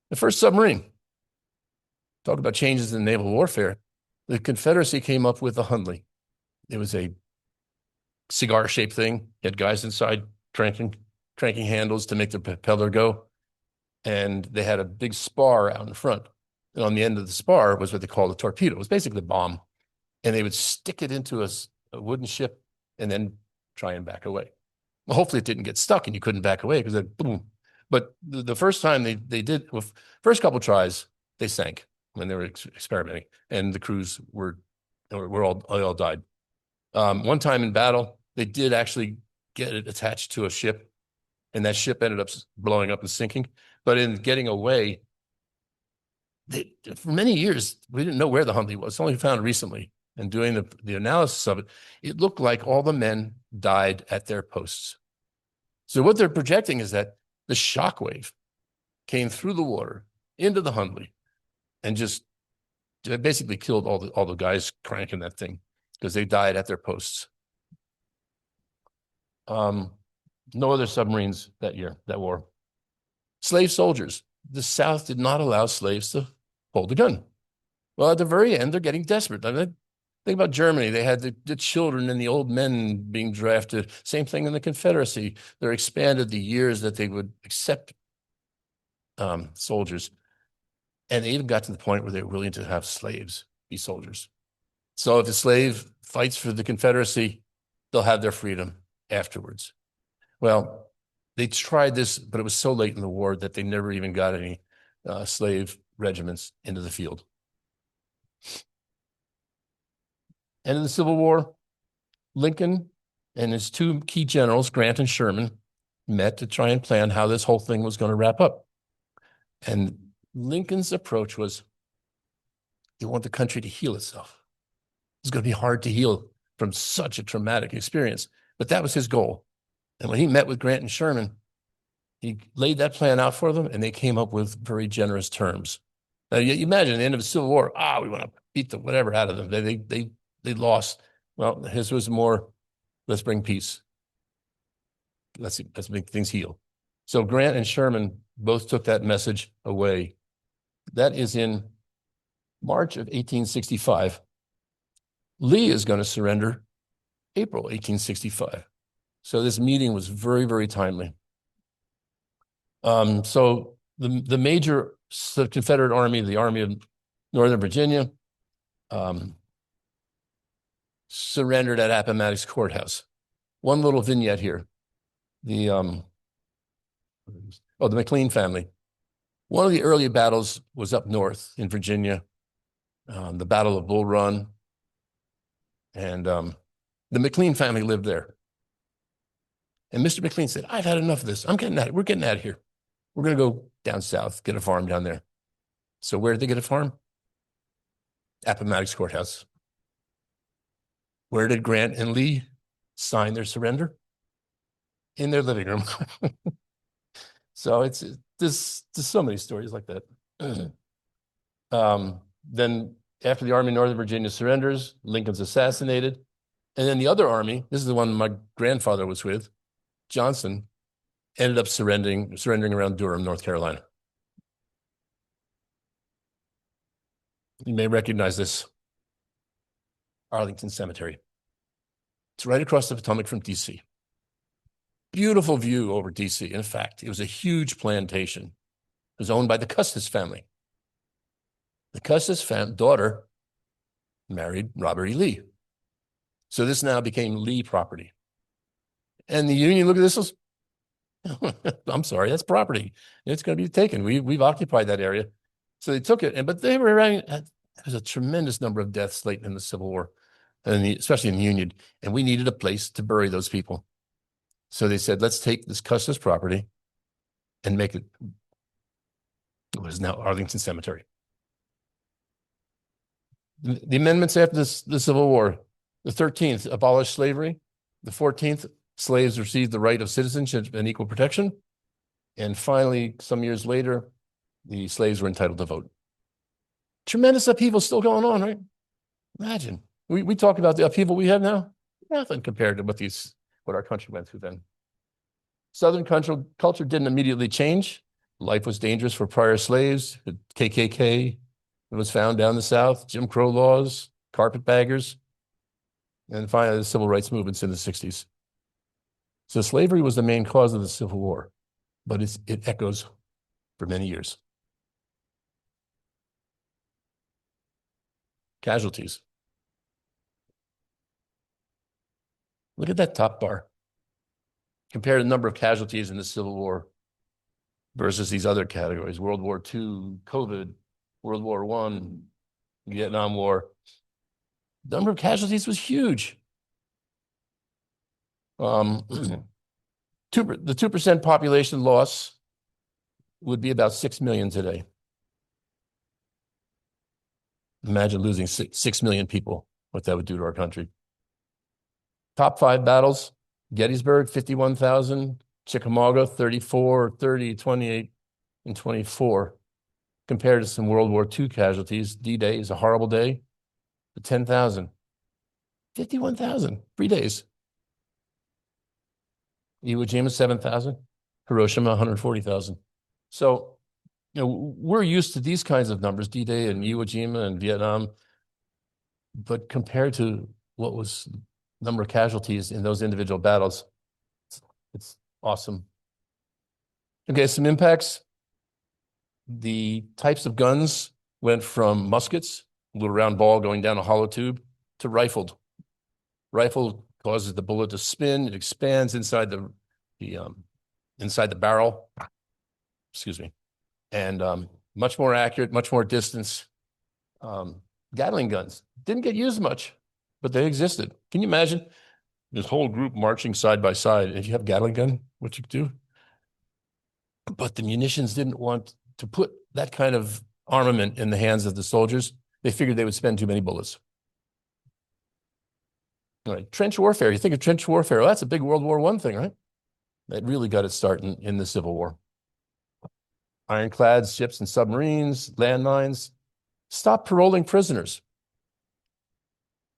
The first submarine. Talk about changes in naval warfare. The Confederacy came up with the Hundley. It was a cigar-shaped thing. You had guys inside cranking handles to make the propeller go. And they had a big spar out in front. And on the end of the spar was what they called a torpedo. It was basically a bomb. And they would stick it into a wooden ship and then try and back away. Well, hopefully it didn't get stuck and you couldn't back away because then boom. But the first time they did, first couple tries, they sank when they were experimenting, and the crews all died. One time in battle, they did actually get it attached to a ship, and that ship ended up blowing up and sinking. But in getting away, for many years, we didn't know where the Hundley was. It's only found recently. And doing the analysis of it, it looked like all the men died at their posts. So what they're projecting is that the shock wave came through the water into the Hundley and just basically killed all the guys cranking that thing because they died at their posts. No other submarines that war. Slave soldiers. The South did not allow slaves to hold a gun. Well, at the very end, they're getting desperate. I mean, think about Germany. They had the children and the old men being drafted. Same thing in the Confederacy. They're expanded the years that they would accept soldiers. And they even got to the point where they were willing to have slaves be soldiers. So if a slave fights for the Confederacy, they'll have their freedom afterwards. Well, they tried this, but it was so late in the war that they never even got any slave regiments into the field. And in the Civil War, Lincoln and his two key generals, Grant and Sherman, met to try and plan how this whole thing was going to wrap up. And Lincoln's approach was, he wanted the country to heal itself. It's going to be hard to heal from such a traumatic experience, but that was his goal. And when he met with Grant and Sherman, he laid that plan out for them, and they came up with very generous terms. Now, you imagine at the end of the Civil War, we want to beat the whatever out of them. They lost. Well, his was more, let's bring peace. Let's make things heal. So Grant and Sherman both took that message away. That is in March of 1865. Lee is going to surrender April 1865. So this meeting was very, very timely. So the major Confederate Army, the Army of Northern Virginia, surrendered at Appomattox Courthouse. One little vignette here. The McLean family. One of the early battles was up north in Virginia, the Battle of Bull Run. And the McLean family lived there. And Mr. McLean said, I've had enough of this. We're getting out of here. We're going to go down south, get a farm down there. So where did they get a farm? Appomattox Courthouse. Where did Grant and Lee sign their surrender? In their living room. So there's so many stories like that. Then after the Army of Northern Virginia surrenders, Lincoln's assassinated. And then the other army, this is the one my grandfather was with, Johnson, ended up surrendering around Durham, North Carolina. You may recognize this, Arlington Cemetery. It's right across the Potomac from DC. Beautiful view over DC. In fact, it was a huge plantation. It was owned by the Custis family. The Custis daughter married Robert E. Lee. So this now became Lee property. And the Union, look at this. I'm sorry, that's property. It's going to be taken. We've occupied that area. So they took it. But they were running, there was a tremendous number of deaths late in the Civil War, and especially in the Union. And we needed a place to bury those people. So they said, let's take this Custis property and make it what is now Arlington Cemetery. The amendments after the Civil War, the 13th abolished slavery. The 14th, slaves received the right of citizenship and equal protection. And finally, some years later, the slaves were entitled to vote. Tremendous upheaval still going on, right? Imagine. We talk about the upheaval we have now. Nothing compared to what our country went through then. Southern culture didn't immediately change. Life was dangerous for prior slaves. The KKK was found down the South, Jim Crow laws, carpetbaggers, and finally the civil rights movements in the 60s. So slavery was the main cause of the Civil War, but it echoes for many years. Casualties. Look at that top bar. Compare the number of casualties in the Civil War versus these other categories: World War II, COVID, World War I, Vietnam War. The number of casualties was huge. The 2% population loss would be about 6 million today. Imagine losing 6 million people, what that would do to our country. Top 5 battles: Gettysburg, 51,000, Chickamauga, 34, 30, 28, and 24. Compared to some World War II casualties, D-Day is a horrible day, but 10,000. 51,000, 3 days. Iwo Jima, 7,000. Hiroshima, 140,000. So, we're used to these kinds of numbers, D-Day and Iwo Jima and Vietnam, but compared to what was number of casualties in those individual battles, it's awesome. Okay, some impacts. The types of guns went from muskets, a little round ball going down a hollow tube, to rifled. Rifle causes the bullet to spin. It expands inside the barrel. Excuse me. And much more accurate, much more distance. Gatling guns didn't get used much, but they existed. Can you imagine this whole group marching side by side? If you have a Gatling gun, what you do? But the munitions didn't want to put that kind of armament in the hands of the soldiers. They figured they would spend too many bullets. All right, trench warfare. You think of trench warfare, well, that's a big World War I thing, right? That really got its start in the Civil War. Ironclads, ships and submarines, landmines. Stop paroling prisoners.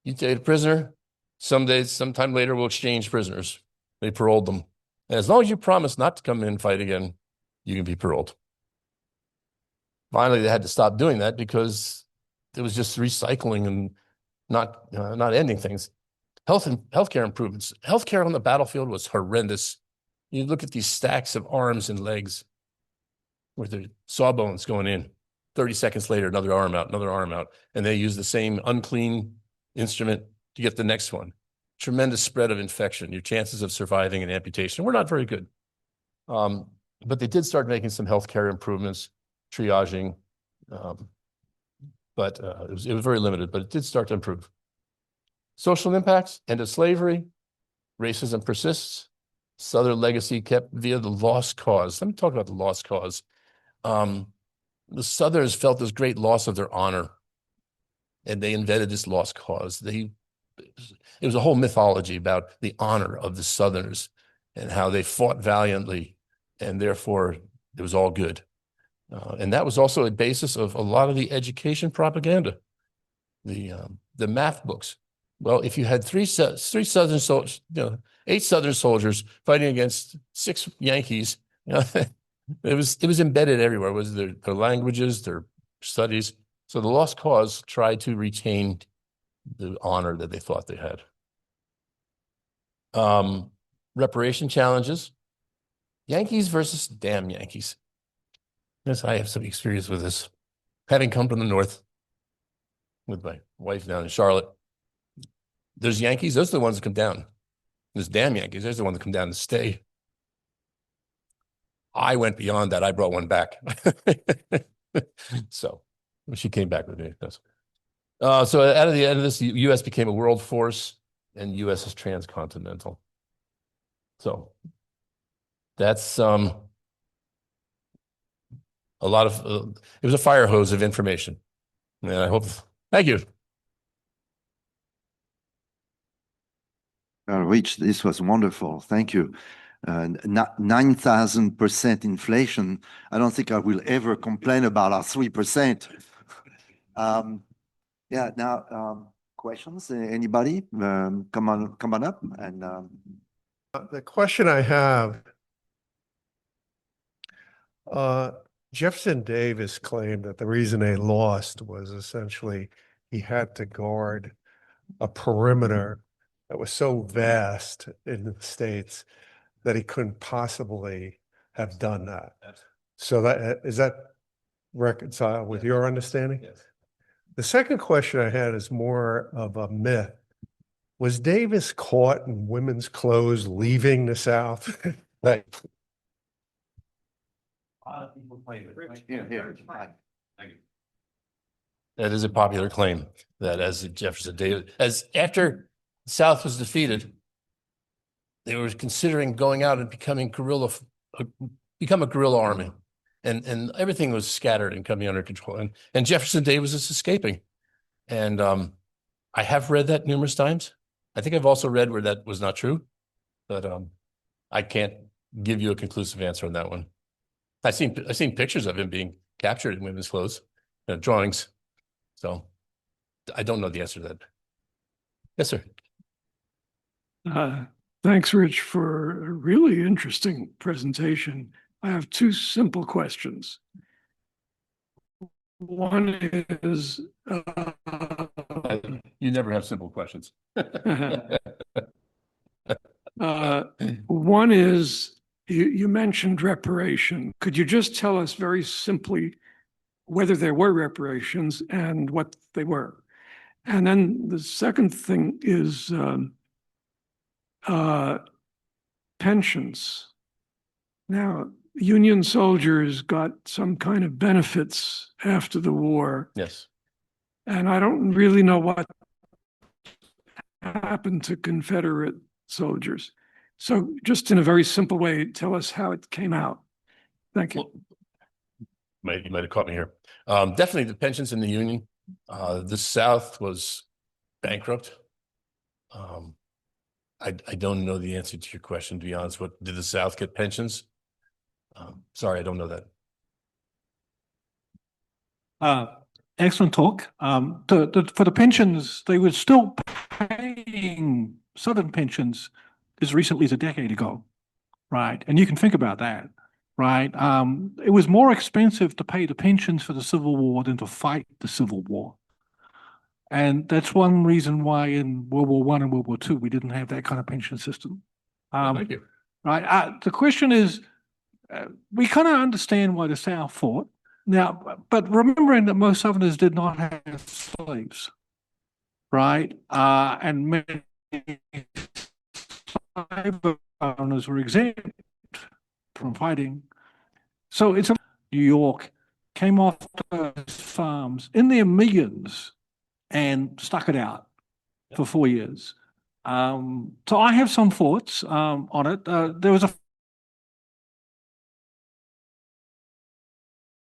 You take a prisoner, sometime later, we'll exchange prisoners. They paroled them. And as long as you promise not to come in and fight again, you can be paroled. Finally, they had to stop doing that because it was just recycling and not ending things. Healthcare improvements. Healthcare on the battlefield was horrendous. You look at these stacks of arms and legs with the sawbones going in. 30 seconds later, another arm out. And they use the same unclean instrument to get the next one. Tremendous spread of infection. Your chances of surviving an amputation were not very good. But they did start making some healthcare improvements, triaging, but it was very limited, but it did start to improve. Social impacts: end of slavery, racism persists, Southern legacy kept via the lost cause. Let me talk about the lost cause. The Southerners felt this great loss of their honor, and they invented this lost cause. It was a whole mythology about the honor of the Southerners and how they fought valiantly, and therefore It was all good. And that was also a basis of a lot of the education propaganda, the math books. Well, if you had three Southern soldiers, 8 Southern soldiers fighting against 6 Yankees, it was embedded everywhere. It was their languages, their studies. So the Lost Cause tried to retain the honor that they thought they had. Reparation challenges. Yankees versus damn Yankees. Yes, I have some experience with this. Having come from the North with my wife down in Charlotte, there's Yankees, those are the ones that come down. There's damn Yankees, those are the ones that come down to stay. I went beyond that. I brought one back. So she came back with me. So out of the end of this, the U.S. became a world force and U.S. is transcontinental. So that's a lot of, it was a fire hose of information. And I hope, thank you. Rich, this was wonderful. Thank you. 9,000% inflation. I don't think I will ever complain about our 3%. Yeah, now, questions? Anybody? Come on up. And the question I have, Jefferson Davis claimed that the reason they lost was essentially he had to guard a perimeter that was so vast in the States that he couldn't possibly have done that. So that is that reconcile with your understanding? Yes. The second question I had is more of a myth. Was Davis caught in women's clothes leaving the South? Like, here. That is a popular claim that as Jefferson Davis, as after the South was defeated, they were considering going out and become a guerrilla army. And everything was scattered and coming under control. And Jefferson Davis is escaping. And I have read that numerous times. I think I've also read where that was not true, but I can't give you a conclusive answer on that one. I've seen pictures of him being captured in women's clothes, drawings. So I don't know the answer to that. Yes, sir. Thanks, Rich, for a really interesting presentation. I have 2 simple questions. One is... You never have simple questions. One is, you mentioned reparation. Could you just tell us very simply whether there were reparations and what they were? And then the second thing is pensions. Now, Union soldiers got some kind of benefits after the war. Yes. And I don't really know what happened to Confederate soldiers. So just in a very simple way, tell us how it came out. Thank you. Well, you might have caught me here. Definitely the pensions in the Union. The South was bankrupt. I don't know the answer to your question, to be honest. Did the South get pensions? Sorry, I don't know that. Excellent talk. For the pensions, they were still paying Southern pensions as recently as a decade ago, right? And you can think about that, right? It was more expensive to pay the pensions for the Civil War than to fight the Civil War. And that's one reason why in World War I and World War II, we didn't have that kind of pension system. Thank you. Right. The question is, we kind of understand why the South fought. Now, but remembering that most Southerners did not have slaves, right? And many slave owners were exempt from fighting. So it's New York came off those farms in their millions and stuck it out for 4 years. So I have some thoughts on it. There was a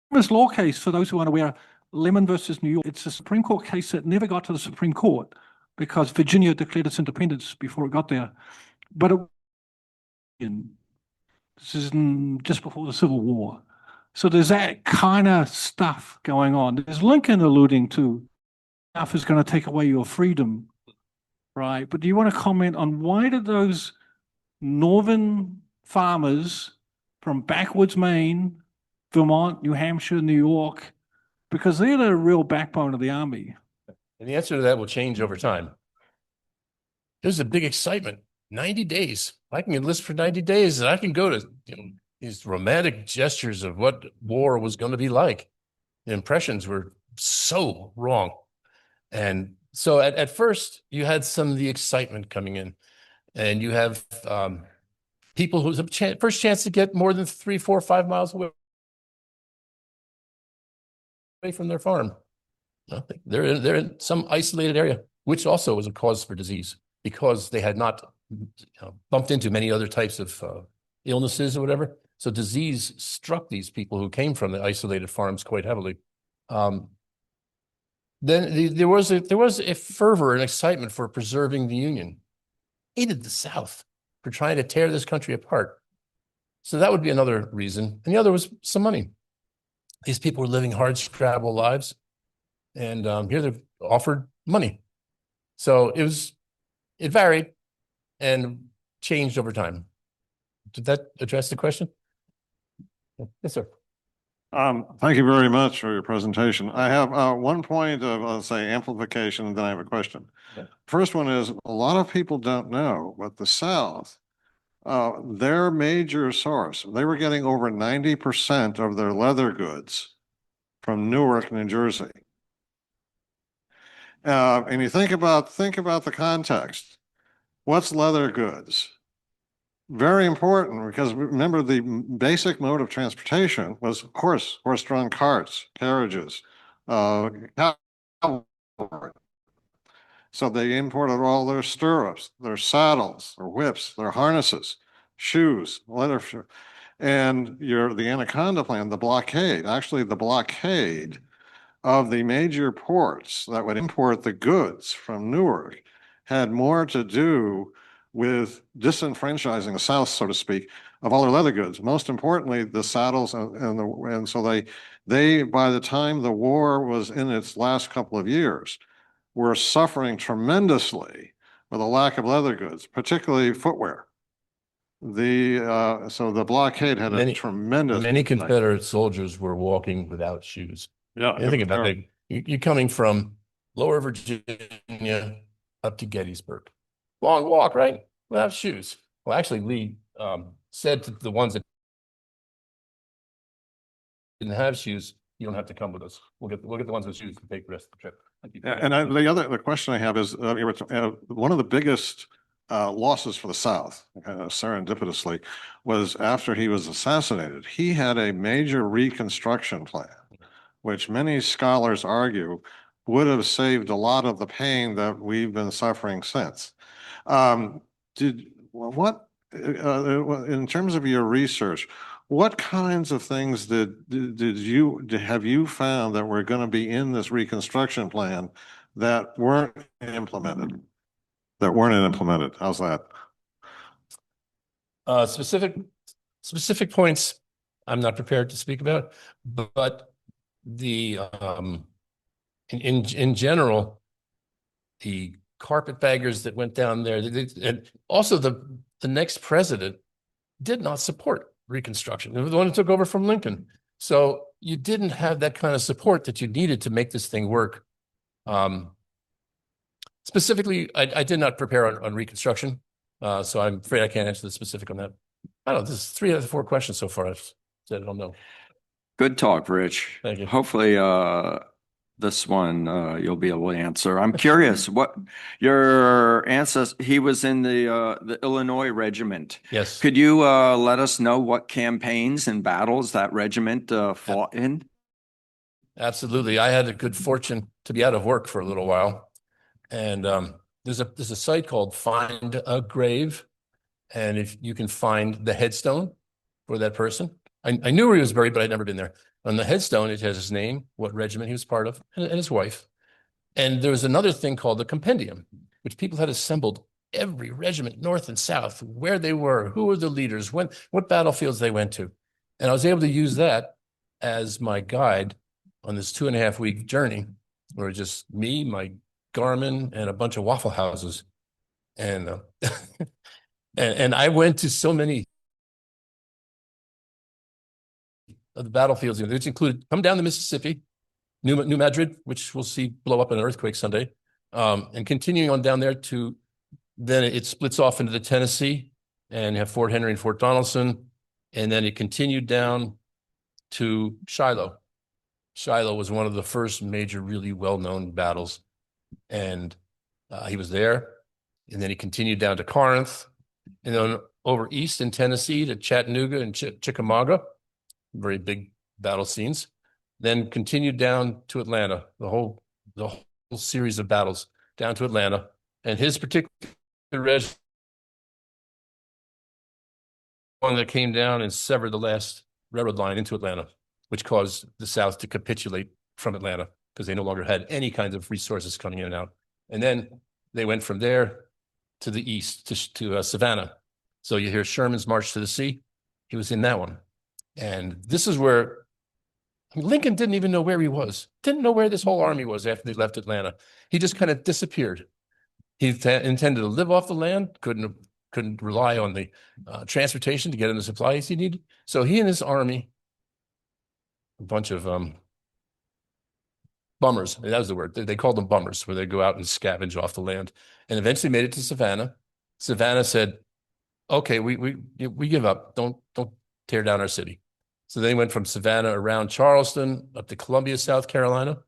famous law case, for those who aren't aware, Lemon versus New York. It's a Supreme Court case that never got to the Supreme Court because Virginia declared its independence before it got there. But this is just before the Civil War. So there's that kind of stuff going on. There's Lincoln alluding to stuff is going to take away your freedom, right? But do you want to comment on why did those northern farmers from backwoods Maine, Vermont, New Hampshire, New York, because they're the real backbone of the army? And the answer to that will change over time. There's a big excitement. 90 days. I can enlist for 90 days and I can go to these romantic gestures of what war was going to be like. The impressions were so wrong. And so at first you had some of the excitement coming in, and you have people who's a first chance to get more than 3, 4, 5 miles away from their farm. They're in some isolated area, which also was a cause for disease because they had not bumped into many other types of illnesses or whatever. So disease struck these people who came from the isolated farms quite heavily. Then there was a fervor and excitement for preserving the Union. Hated the South for trying to tear this country apart. So that would be another reason. And the other was some money. These people were living hard scrabble lives, and here they're offered money. So it varied and changed over time. Did that address the question? Yes, sir. Thank you very much for your presentation. I have one point of, let's say, amplification, and then I have a question. Okay. First one is, a lot of people don't know, but the South, their major source, they were getting over 90% of their leather goods from Newark, New Jersey. And you think about the context. What's leather goods? Very important, because remember, the basic mode of transportation was horse-drawn carts, carriages, cavalry. So they imported all their stirrups, their saddles, their whips, their harnesses, shoes, leather. And the Anaconda Plan, the blockade of the major ports that would import the goods from Newark had more to do with disenfranchising the South, so to speak, of all their leather goods. Most importantly, the saddles, and so they by the time the war was in its last couple of years, were suffering tremendously with a lack of leather goods, particularly footwear. So the blockade had a tremendous. Many Confederate soldiers were walking without shoes. Yeah, You think about that. You're coming from Lower Virginia up to Gettysburg. Long walk, right? Without shoes. Well, actually, Lee said to the ones that didn't have shoes, you don't have to come with us. We'll get the ones with shoes to take the rest of the trip. The question I have is, one of the biggest losses for the South, serendipitously, was after he was assassinated. He had a major Reconstruction plan, which many scholars argue would have saved a lot of the pain that we've been suffering since. In terms of your research, what kinds of things have you found that were going to be in this Reconstruction plan that weren't implemented? How's that? Specific points I'm not prepared to speak about, but the in general, the carpetbaggers that went down there, and also the next president did not support Reconstruction. It was the one who took over from Lincoln. So you didn't have that kind of support that you needed to make this thing work. Specifically, I did not prepare on Reconstruction, so I'm afraid I can't answer the specific on that. I don't know. This is 3 out of 4 questions so far. I've said I don't know. Good talk, Rich. Thank you. Hopefully, this one you'll be able to answer. I'm curious what your ancestor. He was in the Illinois regiment. Yes. Could you let us know what campaigns and battles that regiment fought in? Absolutely. I had the good fortune to be out of work for a little while, and there's a site called Find a Grave, and if you can find the headstone for that person. I knew where he was buried, but I'd never been there. On the headstone, it has his name, what regiment he was part of, and his wife. And there was another thing called the compendium, which people had assembled every regiment, north and south, where they were, who were the leaders, what battlefields they went to. And I was able to use that as my guide on this 2.5-week journey, where just me, my Garmin, and a bunch of Waffle Houses. And and I went to so many of the battlefields, which included come down the Mississippi, New Madrid, which we'll see blow up in an earthquake Sunday, and continuing on down there to, then it splits off into the Tennessee, and you have Fort Henry and Fort Donelson, and then it continued down to Shiloh. Shiloh was one of the first major, really well-known battles, and he was there, and then he continued down to Corinth, and then over east in Tennessee to Chattanooga and Chickamauga, very big battle scenes. Then continued down to Atlanta, the whole series of battles down to Atlanta, and his particular regiment, one that came down and severed the last railroad line into Atlanta, which caused the South to capitulate from Atlanta because they no longer had any kinds of resources coming in and out. And then they went from there to the east to Savannah. So you hear Sherman's March to the Sea. He was in that one. And this is where Lincoln didn't even know where he was, didn't know where this whole army was after they left Atlanta. He just kind of disappeared. He intended to live off the land, couldn't rely on the transportation to get him the supplies he needed. So he and his army, a bunch of bummers, that was the word. They called them bummers, where they go out and scavenge off the land, and eventually made it to Savannah. Savannah said, "Okay, we give up. Don't tear down our city." So they went from Savannah around Charleston up to Columbia, South Carolina,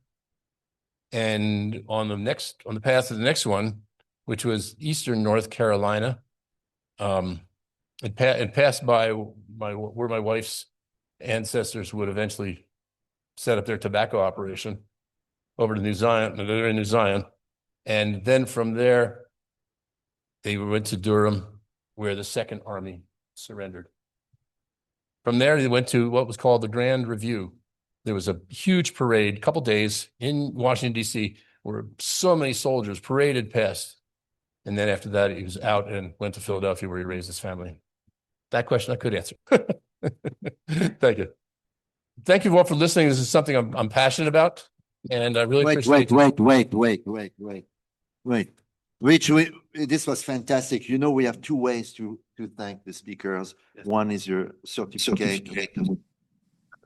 and on the path to the next one, which was eastern North Carolina, it passed by where my wife's ancestors would eventually set up their tobacco operation over to New Zion. They're in New Zion, and then from there they went to Durham, where the Second Army surrendered. From there, they went to what was called the Grand Review. There was a huge parade, couple days in Washington, D.C., where so many soldiers paraded past. And then after that, he was out and went to Philadelphia, where he raised his family. That question I could answer. Thank you. Thank you all for listening. This is something I'm passionate about, and I really appreciate it. Wait. Rich, this was fantastic. You know, we have two ways to thank the speakers. One is your certificate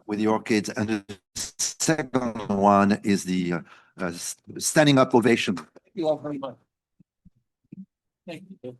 with your kids, and the second one is the standing up ovation. Thank you all very much. Thank you.